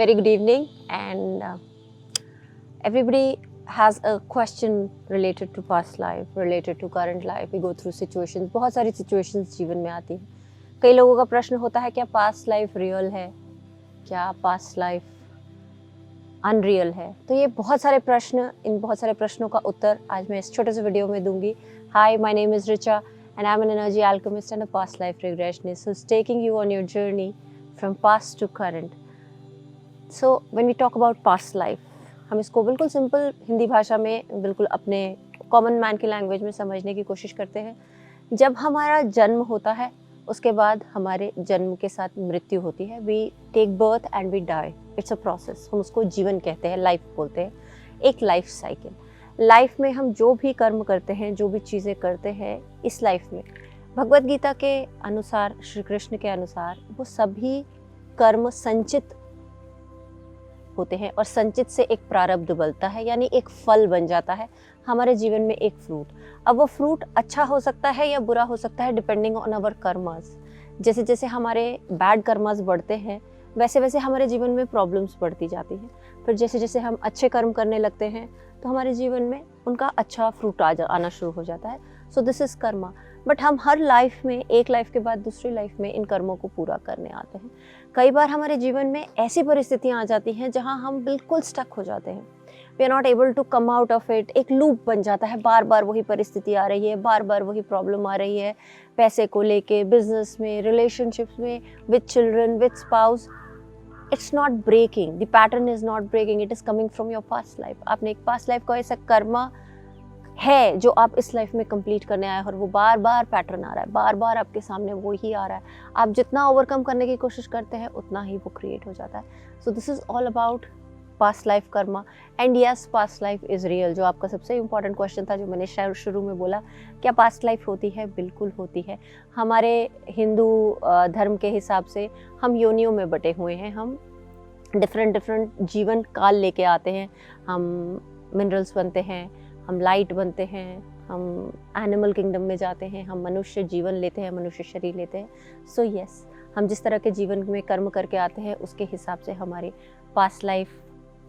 Very good evening, and everybody has a question related to past life, related to current life. We go through situations, बहुत सारी situations जीवन में आती हैं. कई लोगों का प्रश्न होता है क्या past life real है, क्या past life अनरियल है. तो ये बहुत सारे प्रश्न, इन बहुत सारे प्रश्नों का उत्तर आज मैं इस छोटे से वीडियो में दूंगी. Hi, my name is Richa and I'm an energy alchemist and a past life regressionist who's taking you on your journey from past to current. So when we talk about past life, हम इसको बिल्कुल simple Hindi भाषा में बिल्कुल अपने common man की language में समझने की कोशिश करते हैं. जब हमारा जन्म होता है उसके बाद हमारे जन्म के साथ मृत्यु होती है. We take birth and we die. It's a process. हम उसको जीवन कहते हैं, लाइफ बोलते हैं, एक लाइफ साइकिल. लाइफ में हम जो भी कर्म करते हैं, जो भी चीज़ें करते हैं इस लाइफ में, भगवत गीता के अनुसार, श्री कृष्ण के अनुसार, वो सभी कर्म संचित होते हैं और संचित से एक प्रारब्ध बनता है, यानी एक फल बन जाता है हमारे जीवन में, एक फ्रूट. अब वो फ्रूट अच्छा हो सकता है या बुरा हो सकता है डिपेंडिंग ऑन आवर कर्मास. जैसे जैसे हमारे बैड कर्मास बढ़ते हैं वैसे वैसे हमारे जीवन में प्रॉब्लम्स बढ़ती जाती हैं. फिर जैसे जैसे हम अच्छे कर्म करने लगते हैं तो हमारे जीवन में उनका अच्छा फ्रूट आना शुरू हो जाता है. So this is Karma. But हम हर लाइफ में, एक लाइफ के बाद दूसरी लाइफ में इन कर्मों को पूरा करने आते हैं. कई बार हमारे जीवन में ऐसी परिस्थितियाँ आ जाती हैं जहाँ हम बिल्कुल स्टक हो जाते हैं. We are not able to come out of it. एक लूप बन जाता है, बार बार वही परिस्थिति आ रही है, बार बार वही प्रॉब्लम आ रही है, पैसे को लेके, बिजनेस में, रिलेशनशिप्स में, with children, with spouse. It's not breaking, the pattern is not breaking, it is coming from your past life. आपने एक पास्ट लाइफ का ऐसा कर्मा है जो आप इस लाइफ में कंप्लीट करने आए और वो बार बार पैटर्न आ रहा है, बार बार आपके सामने वो ही आ रहा है. आप जितना ओवरकम करने की कोशिश करते हैं उतना ही वो क्रिएट हो जाता है. So this is all about past life Karma. And yes, past life is real. जो आपका सबसे इम्पॉर्टेंट क्वेश्चन था, जो मैंने शायद शुरू में बोला, क्या पास्ट लाइफ होती है? बिल्कुल होती है. हमारे हिंदू धर्म के हिसाब से हम योनियों में बटे हुए हैं. हम डिफरेंट जीवन काल लेके आते हैं. हम मिनरल्स बनते हैं, हम लाइट बनते हैं, हम एनिमल किंगडम में जाते हैं, हम मनुष्य जीवन लेते हैं, मनुष्य शरीर लेते हैं. सो यस, हम जिस तरह के जीवन में कर्म करके आते हैं उसके हिसाब से हमारे पास्ट लाइफ,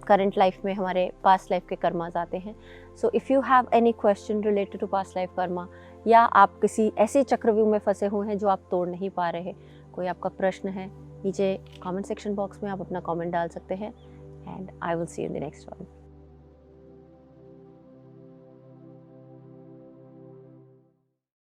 करंट लाइफ में हमारे पास्ट लाइफ के कर्मास आते हैं. So if you have any question related to past life karma, या आप किसी ऐसे चक्रव्यूह में फंसे हुए हैं जो आप तोड़ नहीं पा रहे, कोई आपका प्रश्न है, नीचे कमेंट सेक्शन बॉक्स में आप अपना कमेंट डाल सकते हैं. And I will see you in the next one.